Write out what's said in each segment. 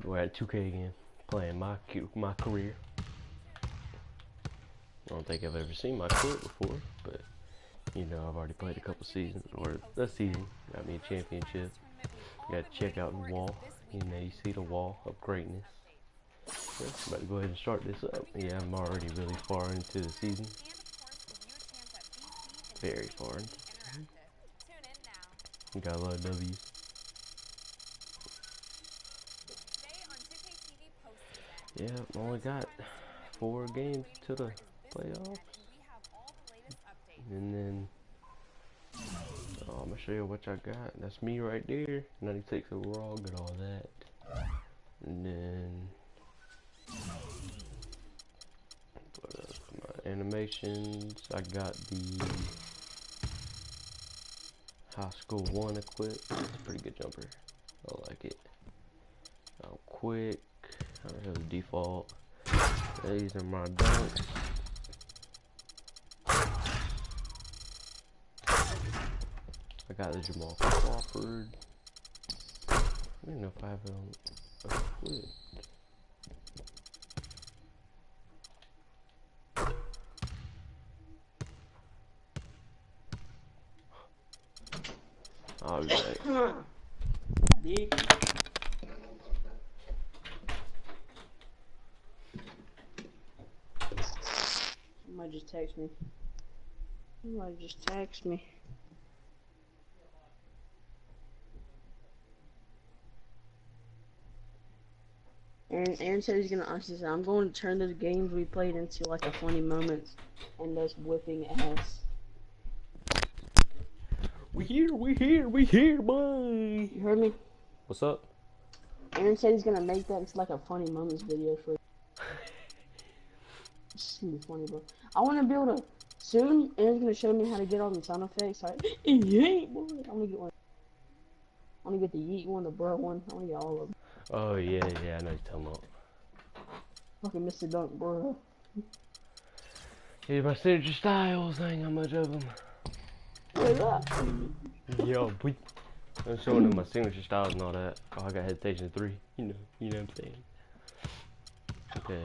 We're at 2K again, playing MyCareer. I don't think I've ever seen MyCareer before, but you know, I've already played a couple seasons, or this season got me a championship. Got to check out the wall. You know, you see the wall of greatness. Yeah, I'm about to go ahead and start this up. Yeah, I'm already really far into the season. Very far into. Got a lot of W's. Yeah, only got 4 games to the playoffs. And then I'm gonna show you what I got. That's me right there. 96 overall, got all that. And then my animations, I got the high school 1 equipped. It's a pretty good jumper. I like it. I'm quick. I don't have the default. These are my dunks. I got the Jamal Crawford. I don't know if I have it on equipped. I'll be back. Somebody just text me. Somebody just text me. Aaron said he's gonna honestly say, I'm going to turn those games we played into like a funny moments and us whipping ass. We here, boy. You heard me? What's up? Aaron said he's gonna make that into like a funny moments video for It's gonna be funny, bro. I wanna be able to soon Aaron's gonna show me how to get all the sound effects. Like, yeet, boy. I'm gonna get one. I wanna get the yeet one, the bro one. I wanna get all of them. Oh yeah, I know what you're talking about. Fucking Mr. Dunk, bro. Yeah, my signature styles, I ain't got much of them. What's up? Yo, boy. I'm showing them my signature styles and all that. Oh, I got hesitation 3. You know what I'm saying. Okay.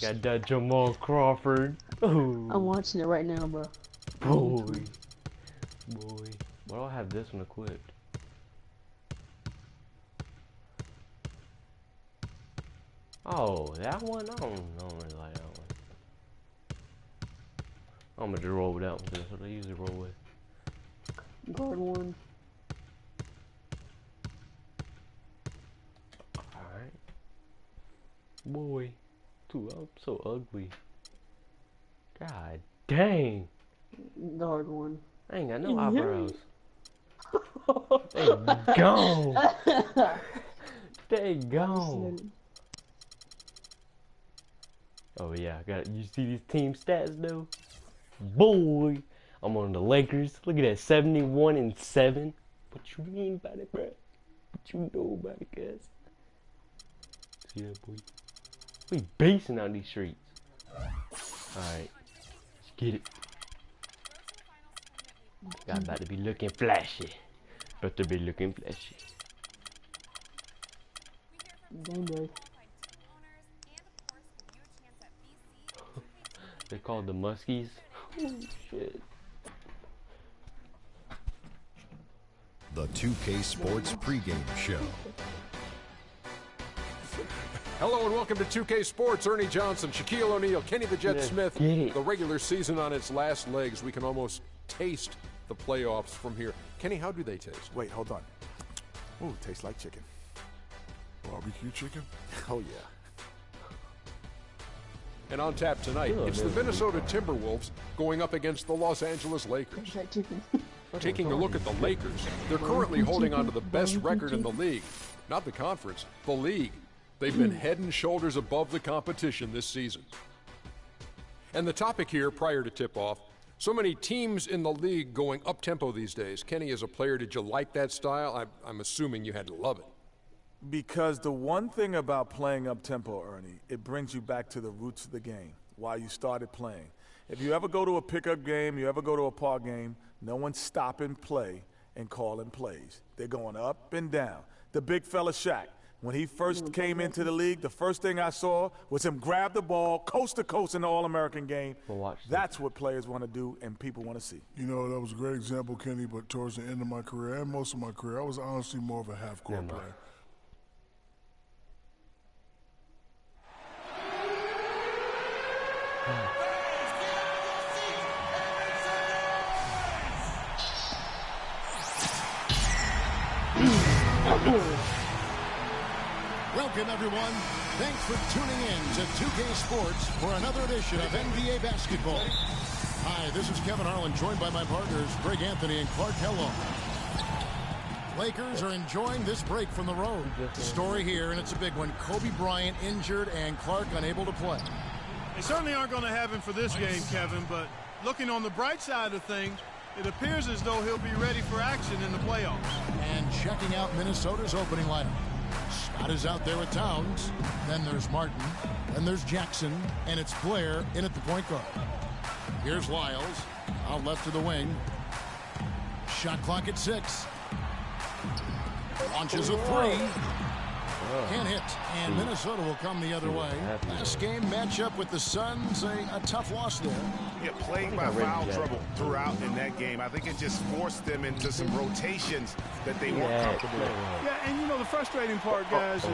Got that Jamal Crawford. Ooh. I'm watching it right now, bro. Boy. Why do I have this one equipped? Oh, that one? I don't really like that one. I'm gonna just roll with that one because that's what I usually roll with. Guard one. Alright. Boy. Dude, I'm so ugly. God dang. Guard one. I ain't got no eyebrows. They gone. They gone. Oh yeah, you see these team stats though? Boy, I'm on the Lakers. Look at that, 71-7. What you mean about it, bro? What you know about it, guys? See that, boy? We basing out these streets. Alright, let's get it. Got about to be looking flashy. About to be looking flashy. Game day. They're called the Muskies. Oh shit. The 2K Sports pregame show. Hello and welcome to 2K Sports. Ernie Johnson, Shaquille O'Neal, Kenny the Jet Smith. The regular season on its last legs. We can almost taste the playoffs from here. Kenny, how do they taste? Wait, hold on. Ooh, tastes like chicken. Barbecue chicken? Oh, yeah. And on tap tonight, it's the Minnesota Timberwolves going up against the Los Angeles Lakers. Taking a look at the Lakers, they're currently holding on to the best record in the league. Not the conference, the league. They've been head and shoulders above the competition this season. And the topic here, prior to tip-off, so many teams in the league going up-tempo these days. Kenny, as a player, did you like that style? I'm assuming you had to love it. Because the one thing about playing up-tempo, Ernie, it brings you back to the roots of the game, why you started playing. If you ever go to a pickup game, you ever go to a park game, no one's stopping play and calling plays. They're going up and down. the big fella Shaq. When he first came into the league, the first thing I saw was him grab the ball coast to coast in the All-American game. That's what players want to do and people want to see. You know, that was a great example, Kenny, but towards the end of my career and most of my career, I was honestly more of a half-court player. Welcome, everyone. Thanks for tuning in to 2K Sports for another edition of NBA Basketball. Hi, this is Kevin Harlan, joined by my partners, Greg Anthony and Clark Kellogg. Lakers are enjoying this break from the road. The story here, and it's a big one, Kobe Bryant injured and Clark unable to play. They certainly aren't going to have him for this game, Kevin, but looking on the bright side of things, it appears as though he'll be ready for action in the playoffs. And checking out Minnesota's opening lineup. Scott is out there with Towns. Then there's Martin. Then there's Jackson. And it's Blair in at the point guard. Here's Lyles. Out left to the wing. Shot clock at 6. Launches a 3. Can't hit. And Minnesota will come the other way. Last game matchup with the Suns. A tough loss there. Yeah, playing by foul trouble throughout in that game. I think it just forced them into some rotations that they weren't comfortable with. Yeah, and you know the frustrating part, guys, is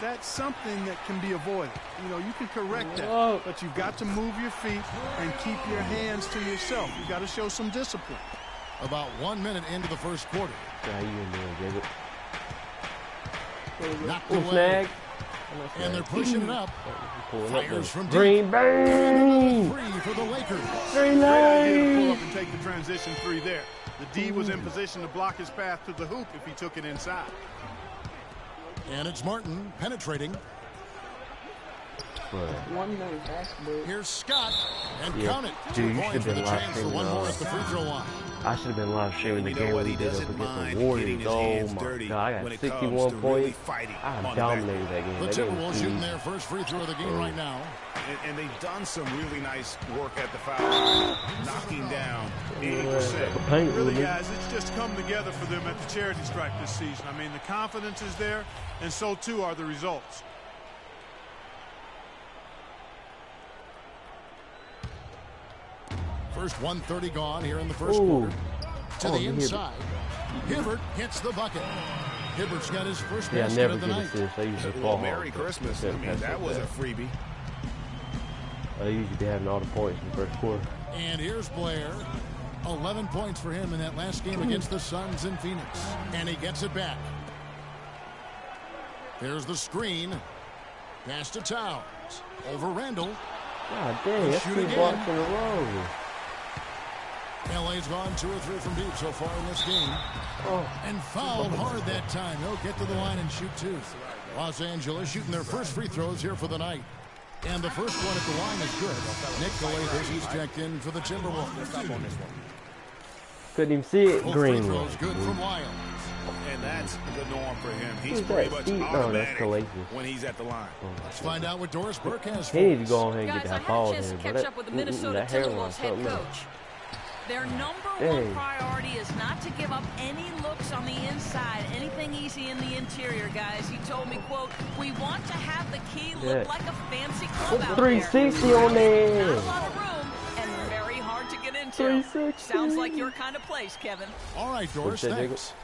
that's something that can be avoided. You know, you can correct that, but you've got to move your feet and keep your hands to yourself. You've got to show some discipline. About 1 minute into the first quarter. Knocked away. And they're pushing it up. Fires from deep. Green bang! Free for the Lakers. Green Great idea to pull lane! up and take the transition 3 there. The D was in position to block his path to the hoop if he took it inside. And it's Martin penetrating. Here's Scott, and count it. 2 points with a chance for one more at the free throw line. I should have been live streaming the game when he did up against the Warriors. Oh my God, I got 61 points. I dominated that game. The Timberwolves shooting their first free throw of the game right now. And they've done some really nice work at the foul line, knocking down 80%. Really, guys, it's just come together for them at the charity stripe this season. I mean, the confidence is there, and so too are the results. First 1:30 gone here in the first quarter. To the inside. Hibbert hits the bucket. Hibbert's got his first basket of the night. I usually Well, Merry Christmas. I mean, that was a freebie. I usually be having all the points in the first quarter. And here's Blair. 11 points for him in that last game against the Suns in Phoenix. And he gets it back. There's the screen. Pass to Towns. Over Randall. God dang, that's 2 blocks in a row. LA's gone 2 or 3 from deep so far in this game. And fouled hard that time. They'll get to the line and shoot 2. Los Angeles shooting their first free throws here for the night. And the first one at the line is good. Nick Galathis, he's checked in for the Timberwolves. Couldn't even see it. Both Green free one. throws good from Lyles. And that's the norm for him. He's Who's pretty that? much Steve? No, automatic that's Galathis. when he's at the line. Let's find out what Doris Burke has for He needs to us. go on ahead and Guys, get I that had ball a chance in. to catch up with the Minnesota that hairline Timberwolves head something else. coach. Their number one priority is not to give up any looks on the inside, anything easy in the interior, guys. He told me, quote, we want to have the key look like a fancy club out there. 360 on there. Not a lot of room and very hard to get into. 360. Sounds like your kind of place, Kevin. All right, Doris, thanks.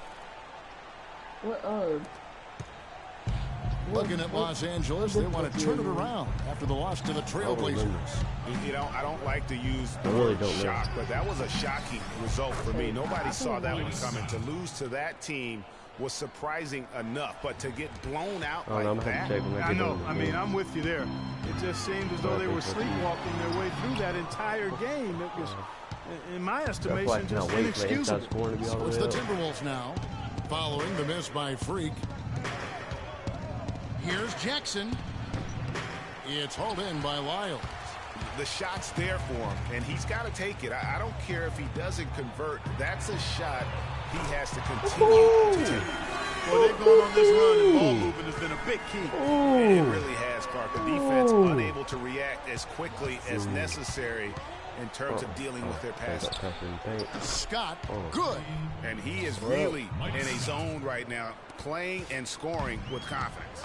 Looking at Los Angeles, they want to turn it around after the loss to the Trailblazers. You know, I don't like to use the word shock, but that was a shocking result for me. Nobody saw that one coming. To lose to that team was surprising enough, but to get blown out like that. I know. I mean, I'm with you there. It just seemed as though they were sleepwalking their way through that entire game. It was, in my estimation, just inexcusable. So it's the Timberwolves now, following the miss by Freak. Here's Jackson. It's hauled in by Lyles. The shot's there for him, and he's got to take it. I don't care if he doesn't convert. That's a shot he has to continue to take. Well, they've gone on this run, and ball movement has been a big key. It really has, Clark. The defense unable to react as quickly as necessary in terms of dealing with their passing. Scott, good. And he is really in a zone right now, playing and scoring with confidence.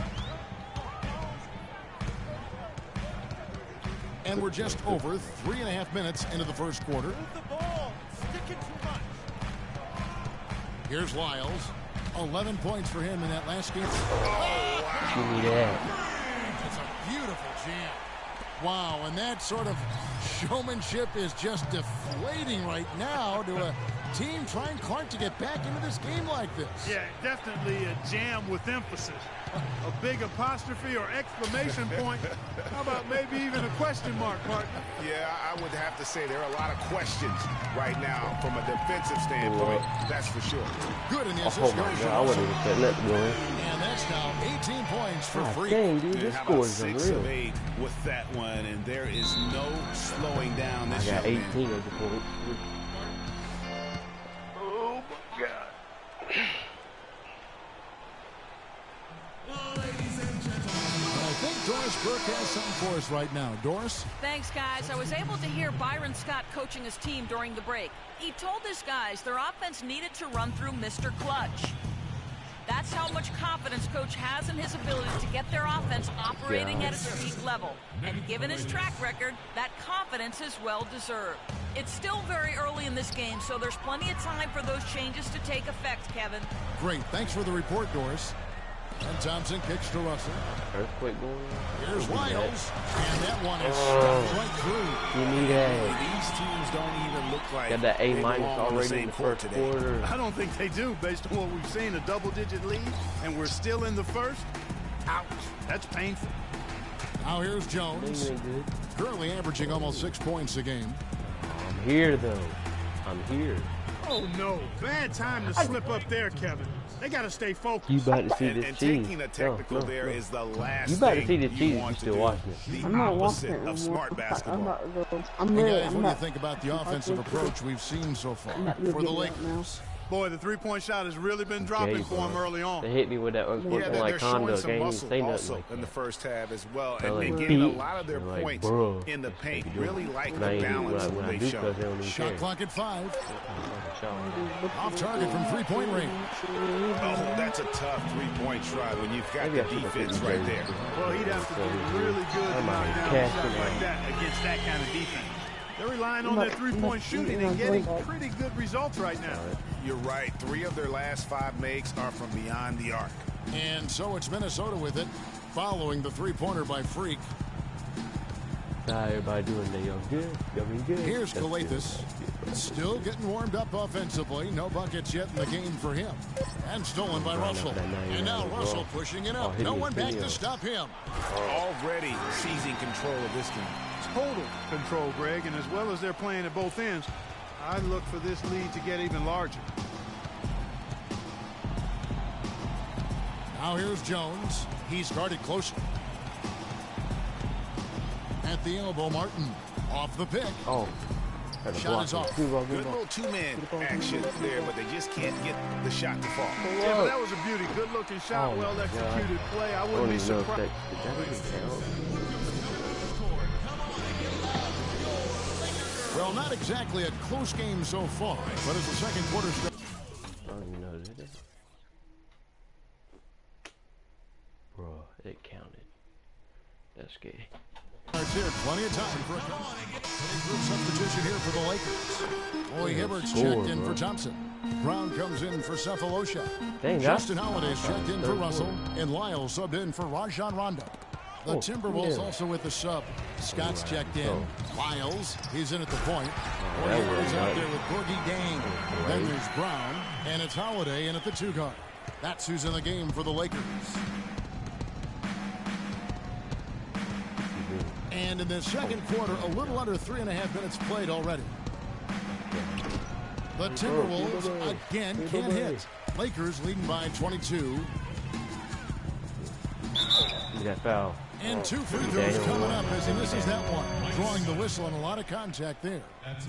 And we're just over 3.5 minutes into the first quarter. Here's Lyles. 11 points for him in that last game. Oh, wow. It's a beautiful jam. Wow, and that sort of showmanship is just deflating right now to a team trying hard to get back into this game like this. Yeah, definitely a jam with emphasis. A big apostrophe or exclamation point. How about maybe even a question mark, partner? Yeah, I would have to say there are a lot of questions right now from a defensive standpoint. That's for sure. Good initial. Oh my God, I wasn't even setting that going. And that's now 18 points for free. Dang, dude, this score is 6 unreal. of 8 with that one, and there is no slowing down this. I got 18 of the points. Oh my God. I think Doris Burke has something for us right now. Doris? Thanks, guys. I was able to hear Byron Scott coaching his team during the break. He told his guys their offense needed to run through Mr. Clutch. That's how much confidence Coach has in his ability to get their offense operating at its peak level. And given his track record, that confidence is well-deserved. It's still very early in this game, so there's plenty of time for those changes to take effect, Kevin. Great. Thanks for the report, Doris. And Thompson kicks to Russell. Earthquake going on. Here's Lyles. And that one is stuffed right through. Give me that. These teams don't even look like Got that A- they belong already in the first today. quarter. I don't think they do, based on what we've seen, a double-digit lead, and we're still in the first. Ouch. That's painful. Now here's Jones. Currently averaging almost 6 points a game. I'm here, though. I'm here. Oh, no. Bad time to slip up there, Kevin. They got to stay focused. You about to see this And cheese. taking a technical there is the last You about to thing see the cheese you if want you to still do. watching it. The I'm not opposite watching it of smart basketball. Hey guys, what do you think about the offensive approach we've seen so far for the Lakers? Boy, the three-point shot has really been dropping for him early on. They hit me with that Yeah, unsportsmanlike they're showing conduct. some They ain't even muscle say nothing also like in the that. first half as well, They're and like they're getting a beat. lot of their They're like, points bruh, in the paint. you Really do. like When I the do- balance when I they've do shown. cuss, they don't even Shot care. clock at 5. Shot. Off target from three-point range. Oh, that's a tough three-point try when you've got the defense right there. Well, he'd have to be really good to knock down a shot like that against that kind of defense. They're relying on their three-point shooting and getting pretty good results right now. You're right. 3 of their last 5 makes are from beyond the arc. And so it's Minnesota with it, following the three-pointer by Freak. How everybody doing there? Y'all good? Y'all been good? Here's That's Kalathis. Still getting warmed up offensively. No buckets yet in the game for him. And stolen by Russell. And now Russell pushing it up. No one back to stop him. Already seizing control of this game. Total control, Greg, and as well as they're playing at both ends, I look for this lead to get even larger. Now here's Jones. He's guarded closely. At the elbow, Martin. Off the pick. Oh. Shot is off. Good little two-man action there, but they just can't get the shot to fall. Yeah, but that was a beauty. Good-looking shot, well-executed play. I wouldn't be surprised. Well, not exactly a close game so far, but as the second quarter starts. I don't even know, did it? Bro, it counted. That's scary. Here, plenty of time for a group substitution here for the Lakers. Boy Hibbert's checked in for Thompson. Brown comes in for Cephalosha. Justin Holiday's checked in for Russell, and Lyle subbed in for Rajon Rondo. The Timberwolves also with the sub. Scott's checked in. Lyles, he's in at the point. Boy Hibbert's out there with Boogie Dang. Then there's Brown, and it's Holiday in at the 2 guard. That's who's in the game for the Lakers. And in the second quarter, a little under 3.5 minutes played already. The Timberwolves again can't hit. Lakers leading by 22. That foul. And 2 free throws coming up as he misses that one. Drawing the whistle and a lot of contact there.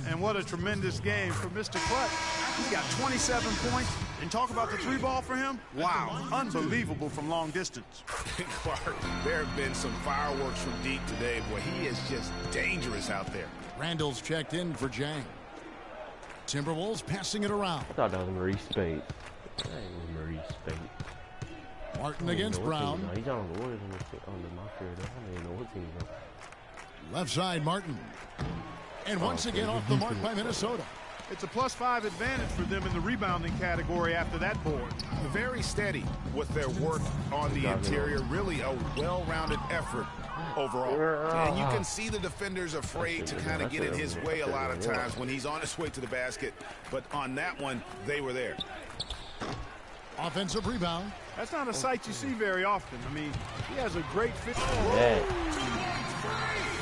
And what a tremendous game for Mr. Clutch. He's got 27 points, And talk about the 3-ball for him. Wow, unbelievable from long distance. Clark, there have been some fireworks from deep today. Boy, he is just dangerous out there. Randall's checked in for Jang. Timberwolves passing it around. I thought that was Maurice Spade. That ain't Maurice Spade. Martin against Brown. He's on the Warriors on the MyCareer. I don't even know what team he's on. Left side, Martin. And once again off the mark by Minnesota. It's a +5 advantage for them in the rebounding category after that board. Very steady with their work on the interior. Really a well-rounded effort overall. And you can see the defenders afraid to kind of get in his way a lot of times when he's on his way to the basket. But on that one, they were there. Offensive rebound. That's not a sight you see very often. I mean, he has a great fit.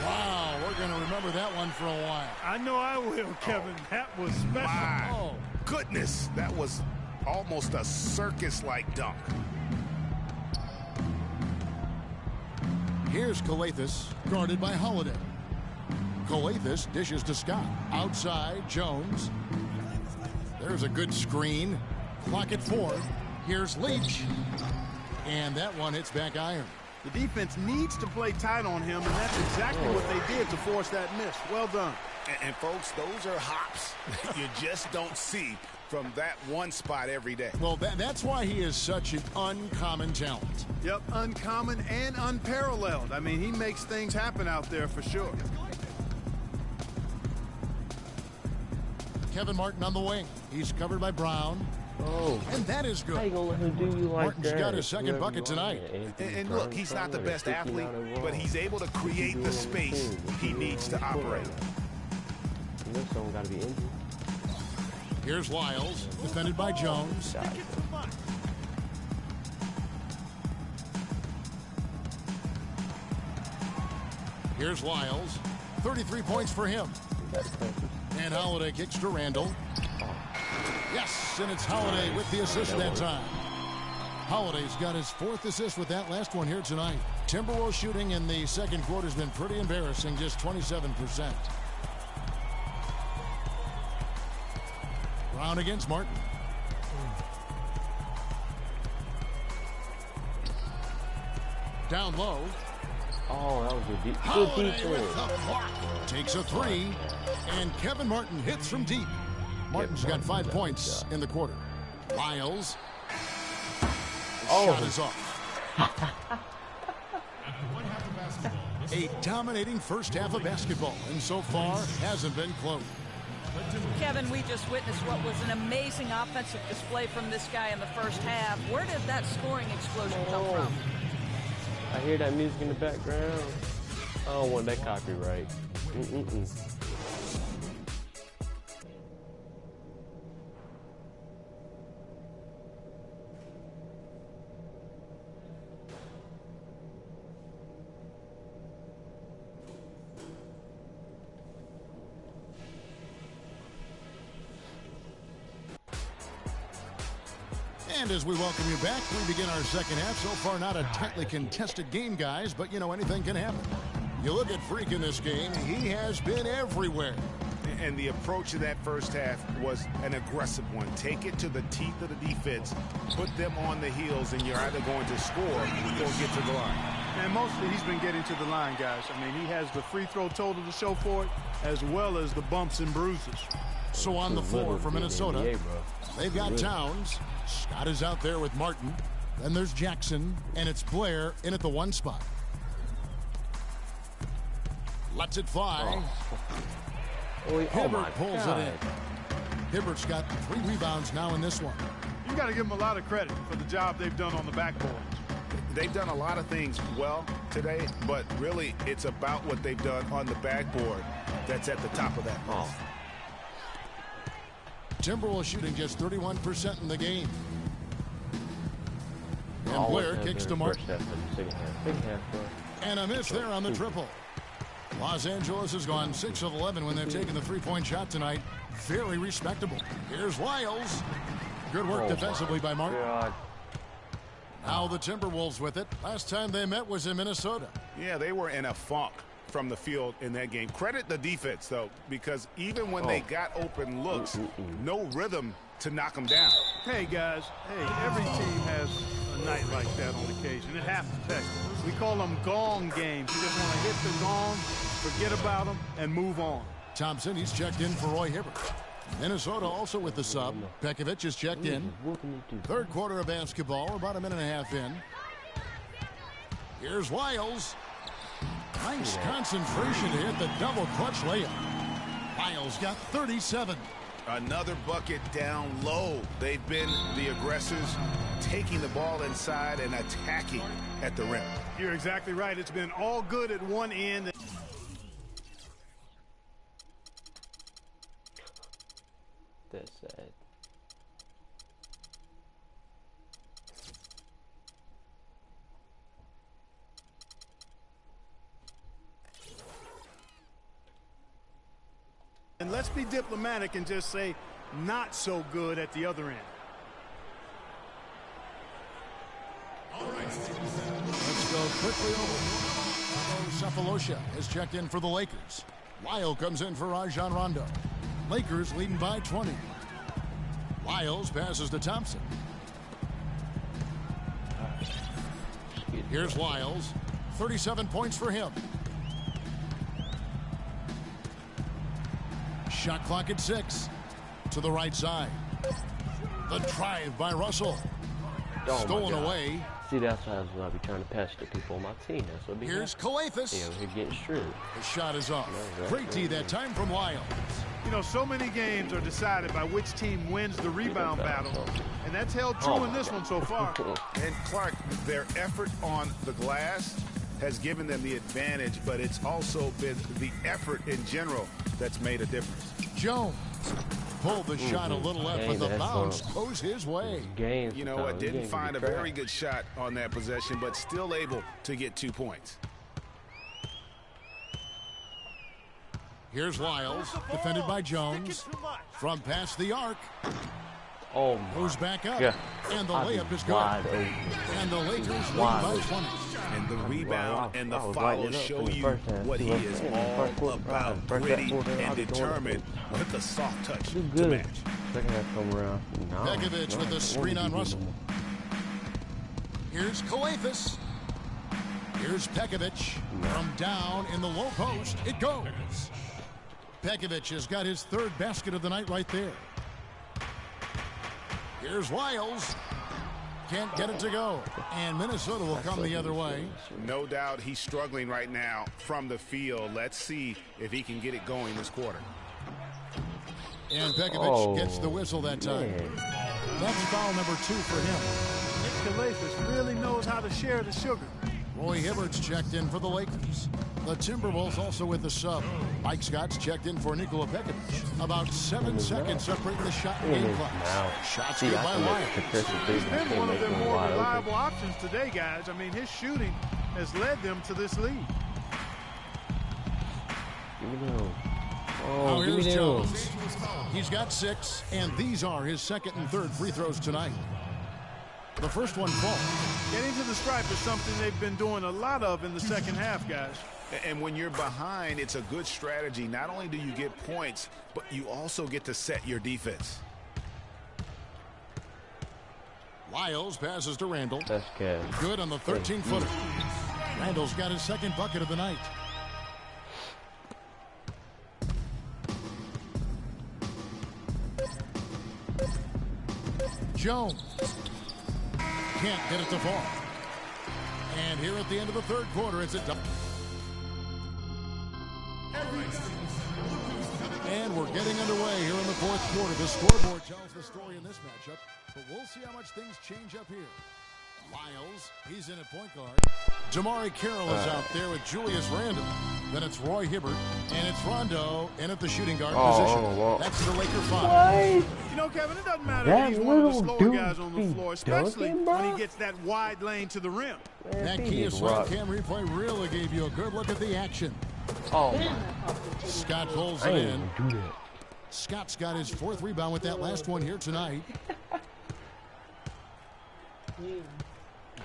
Wow, we're going to remember that one for a while. I know I will, Kevin. That was special. My goodness, that was almost a circus-like dunk. Here's Calathes, guarded by Holiday. Calathes dishes to Scott. Outside, Jones. There's a good screen. Clock at 4. Here's Leach. And that one hits back iron. The defense needs to play tight on him, and that's exactly what they did to force that miss. Well done. And folks, those are hops you just don't see from that one spot every day. Well, that's why he is such an uncommon talent. Yep, uncommon and unparalleled. I mean, he makes things happen out there for sure. Kevin Martin on the wing. He's covered by Brown. Oh. And that is good. How you gonna let him do you like Martin's that? got his second bucket tonight. And look, he's not the best athlete, but he's able to create the space he needs to operate. You know someone got to be injured. Here's Lyles, defended by Jones. Here's Lyles, 33 points for him. And Holiday kicks to Randall. Yes, and it's Holiday with the assist that time. Holiday's got his 4th assist with that last one here tonight. Timberwolves shooting in the second quarter has been pretty embarrassing, just 27%. Brown against Martin. Down low. Oh, that was a deep. Holiday with the block. Takes a 3, and Kevin Martin hits from deep. Martin's got 5 points in the quarter. Lyles. Shot is off. A dominating first half of basketball, and so far hasn't been close. Kevin, we just witnessed what was an amazing offensive display from this guy in the first half. Where did that scoring explosion come from? I hear that music in the background. I don't want that copyright. And as we welcome you back, we begin our second half. So far, not a tightly contested game, guys, but, you know, anything can happen. You look at Freak in this game, he has been everywhere. And the approach to that first half was an aggressive one. Take it to the teeth of the defense, put them on the heels, and you're either going to score or get to the line. And mostly he's been getting to the line, guys. I mean, he has the free throw total to show for it, as well as the bumps and bruises. So on the floor for Minnesota, they've got Towns. Scott is out there with Martin. Then there's Jackson, and it's Blair in at the 1 spot. Lets it fly. Hibbert pulls it in. Hibbert's got 3 rebounds now in this one. You got to give them a lot of credit for the job they've done on the backboard. They've done a lot of things well today, but really it's about what they've done on the backboard that's at the top of that list. Timberwolves shooting just 31% in the game. And Blair kicks to Martin. And a miss there on the triple. Los Angeles has gone 6 of 11 when they've taken the 3-point shot tonight. Very respectable. Here's Lyles. Good work defensively by Martin. Now the Timberwolves with it. Last time they met was in Minnesota. Yeah, they were in a funk from the field in that game. Credit the defense, though, because even when they got open looks, no rhythm to knock him down. Hey, guys. Hey, every team has a night like that on occasion. It happens. Heck, we call them gong games. You just want to hit the gong, forget about them, and move on. Thompson, he's checked in for Roy Hibbert. Minnesota also with the sub. Pekovic is checked in. Third quarter of basketball, about a minute and a half in. Here's Wiles. Nice concentration to hit the double clutch layup. Wiles got 37. Another bucket down low. They've been the aggressors, taking the ball inside and attacking at the rim. You're exactly right. It's been all good at one end. That's sad. And let's be diplomatic and just say not so good at the other end. All right. Let's go quickly over. Cephalosha is checked in for the Lakers. Lyle comes in for Rajon Rondo. Lakers leading by 20. Wiles passes to Thompson. Here's Wiles. 37 points for him. Shot clock at 6. To the right side. The drive by Russell. Stolen away. See, that's why I be trying to pass to people on my team. That's what Here's Kalathis. Yeah, we're getting straight. The shot is off. Great D that time from Wiles. You know, so many games are decided by which team wins the rebound battle, and that's held true in this one so far. And Clark, their effort on the glass has given them the advantage, but it's also been the effort in general that's made a difference. Jones pulled the shot a little left, but the bounce goes his way. You know what? Didn't find a very good shot on that possession, but still able to get 2 points. Here's Wiles, defended by Jones. From past the arc. Oh, goes back up. Yeah. And the layup is good. And the Lakers lead by 20. And the rebound and the follow show you what he is all about. Gritty and determined with a soft touch to match. Second half come around. Pekovic with a screen on Russell. Here's Kalathis. Here's Pekovic. From down in the low post, it goes. Pekovic has got his third basket of the night right there. Here's Wiles. Can't get it to go. And Minnesota will come the other way. No doubt he's struggling right now from the field. Let's see if he can get it going this quarter. And Pekovic gets the whistle that time. That's foul number 2 for him. Nick Kalathis really knows how to share the sugar. Roy Hibbert's checked in for the Lakers. The Timberwolves also with the sub. Mike Scott's checked in for Nikola Pekovic. About 7 seconds separating the shot and game clock. Shots good by Wiles. He's been one of their more reliable options today, guys. I mean, his shooting has led them to this lead. Now here's Jones. He's got 6, and these are his second and third free throws tonight. The first one falls. Getting to the stripe is something they've been doing a lot of in the second half, guys. And when you're behind, it's a good strategy. Not only do you get points, but you also get to set your defense. Wiles passes to Randall. That's good on the 13-footer. Randall's got his second bucket of the night. Jones can't get it to fall. And here at the end of the third quarter, it's a double. And we're getting underway here in the fourth quarter. The scoreboard tells the story in this matchup, but we'll see how much things change up here. Wiles, he's in at point guard. MyCareer is out there with Julius Randle. Then it's Roy Hibbert, and it's Rondo in at the shooting guard position. That's the Laker 5. You know, Kevin, it doesn't matter if he's one of the slower guys on the floor, especially when he gets that wide lane to the rim. That key is slot cam replay really gave you a good look at the action. Scott pulls it in. Scott's got his 4th rebound with that last one here tonight.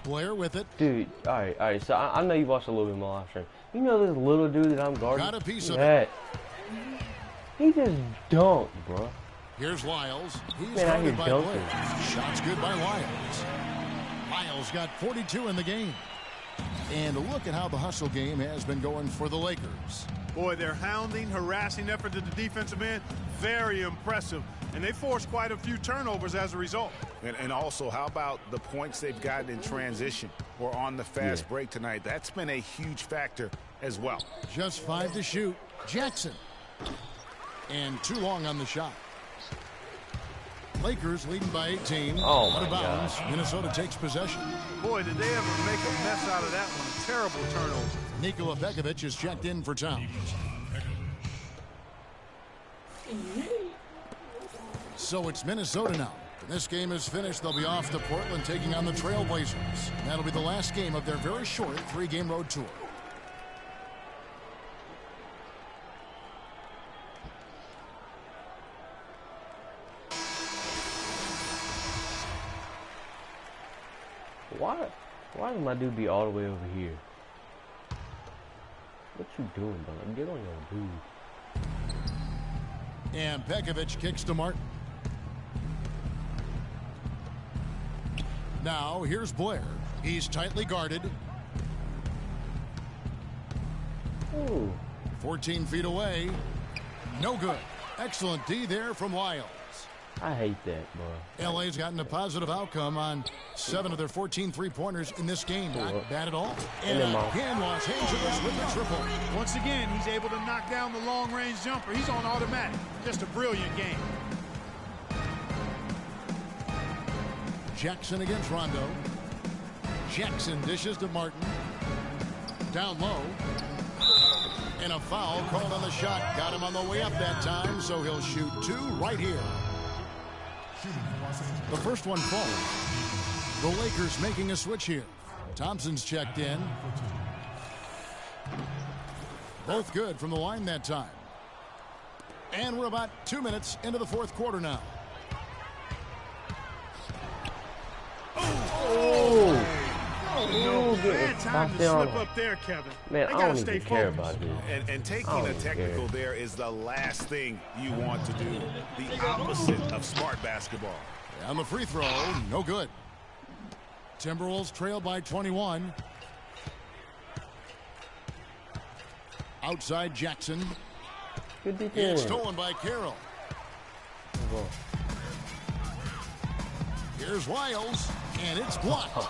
Blair with it. Dude, all right. So I know you watched a little bit of my live stream. You know this little dude that I'm guarding? Got a piece of it. He just dunked, bro. Here's Lyles. He's Man, I hear guarded by dunking. Blair. Shots good by Lyles. Lyles got 42 in the game. And look at how the hustle game has been going for the Lakers. Boy, their hounding, harassing effort to the defensive end, very impressive. And they forced quite a few turnovers as a result. And also, how about the points they've gotten in transition or on the fast break tonight? That's been a huge factor as well. Just 5 to shoot. Jackson. And too long on the shot. Lakers leading by 18. Oh, out of my bounds. God. Minnesota takes possession. Boy, did they ever make a mess out of that one. A terrible turnover. Nikola Pekovic is checked in for Towns. So it's Minnesota now. When this game is finished, they'll be off to Portland taking on the Trailblazers. That'll be the last game of their very short 3-game road tour. Why does my dude be all the way over here? What you doing, bro? Get on your dude. And Pekovic kicks to Martin. Now here's Blair. He's tightly guarded. Ooh. 14 feet away. No good. Excellent D there from Lyles. I hate that, bro. LA's gotten a positive outcome on 7 of their 14 three-pointers in this game. Not bad at all. And again, Los Angeles with the triple. Once again, he's able to knock down the long-range jumper. He's on automatic. Just a brilliant game. Jackson against Rondo. Jackson dishes to Martin. Down low. And a foul called on the shot. Got him on the way up that time, so he'll shoot 2 right here. The first one falls. The Lakers making a switch here. Thompson's checked in. Both good from the line that time. And we're about 2 minutes into the fourth quarter now. Oh! Bad time to slip up there, Kevin. Man, they I gotta don't stay even care focused. about this. And taking a technical there is the last thing you want to do. The opposite of smart basketball. On the free throw, no good. Timberwolves trail by 21. Outside Jackson. Good It's defense. stolen by Carroll. Here's Lyles, and it's blocked.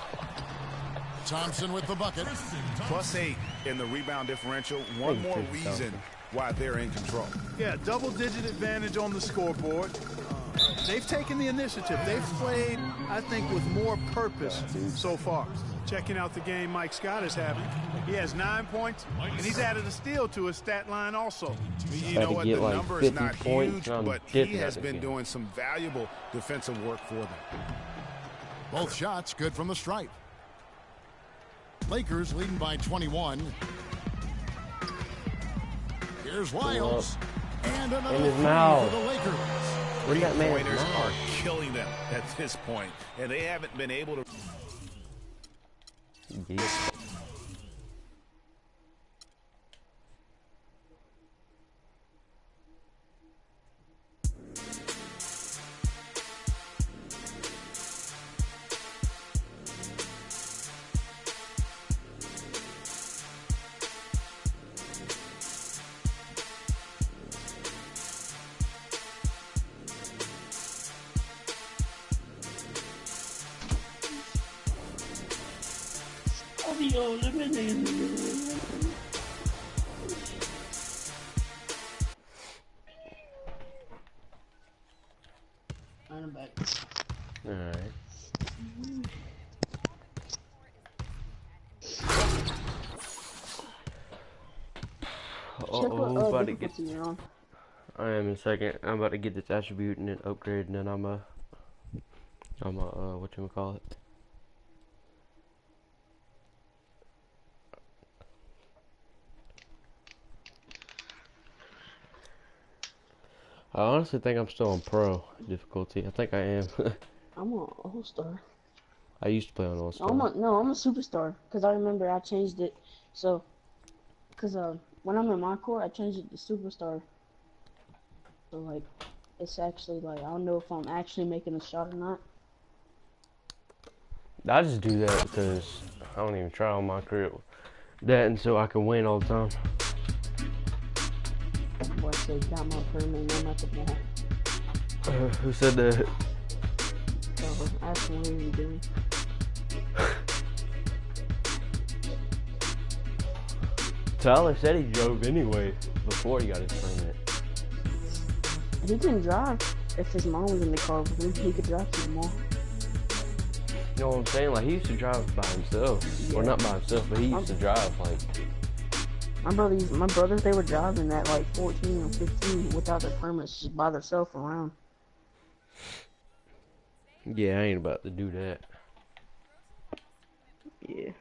Thompson with the bucket. +8 in the rebound differential. One more reason why they're in control. Yeah, double-digit advantage on the scoreboard. They've taken the initiative. They've played, I think, with more purpose so far. Checking out the game Mike Scott is having. He has 9 points, and he's added a steal to his stat line also. You know what? The number is not huge, but he has been doing some valuable defensive work for them. Both shots good from the stripe. Lakers leading by 21. Here's Lyles. And another three for the Lakers. Three-pointers are killing them at this point, and they haven't been able to. I'm back. Alright. About to get. I am in a second. I'm about to get this attribute and then upgrade, and then I'm whatchamacallit. I honestly think I'm still on pro difficulty. I think I am. I'm on All-Star. I used to play on All-Star. I'm a Superstar, because I remember I changed it. So, because when I'm in MyCareer, I changed it to Superstar. So, like, it's actually like, I don't know if I'm actually making a shot or not. I just do that because I don't even try on my career. That and so I can win all the time. Boy, I said, got my permit, I'm at the ball. Who said that? So, ask him what are you doing. Tyler said he drove anyway before he got his permit. He can drive. If his mom was in the car with him, he could drive to the mall. You know what I'm saying? Like, he used to drive by himself. Yeah. Or not by himself, but he used to drive, like... My brothers, they were driving at like 14 or 15 without their permits, just by themselves around. Yeah, I ain't about to do that. Yeah.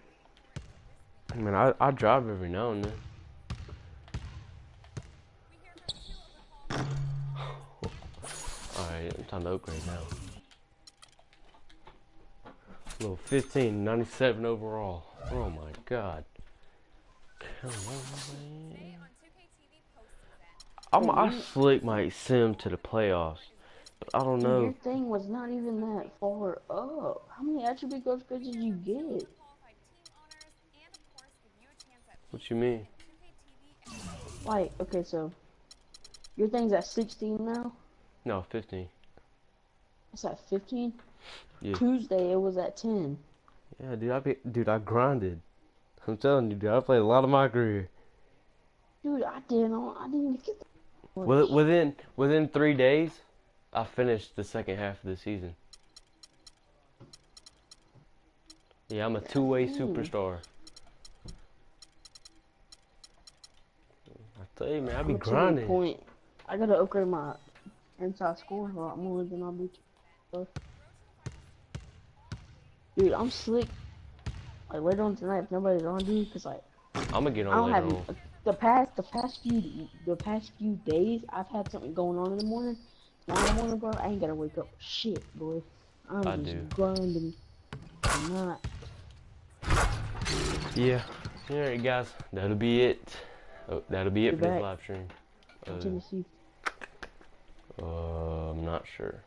I mean, I drive every now and then. Alright, I'm time to upgrade now. Little 1597 overall. Oh my god. Come on, man. I slick might sim to the playoffs. But I don't know. Your thing was not even that far up. How many attribute growth grades did you get? What you mean? Like, okay, so your thing's at 16 now? No, 15. It's at 15? Yeah. Tuesday it was at 10. Yeah, dude, I grinded. I'm telling you, dude, I played a lot of my career. Dude, I didn't even get that. Well, within 3 days, I finished the second half of the season. Yeah, I'm a two-way superstar. I tell you, man, I be grinding. Point. I gotta upgrade my inside score a lot more than I'll be. Dude, I'm slick. Like later on tonight, if nobody's on, dude, cause like I'm gonna get on later on. The past few days, I've had something going on in the morning. Now in the morning, bro, I ain't gotta wake up. Shit, boy. I'm just grinding. I'm not. Yeah. Alright, guys. That'll be it. Oh, that'll be it for this live stream. Tennessee. I'm not sure.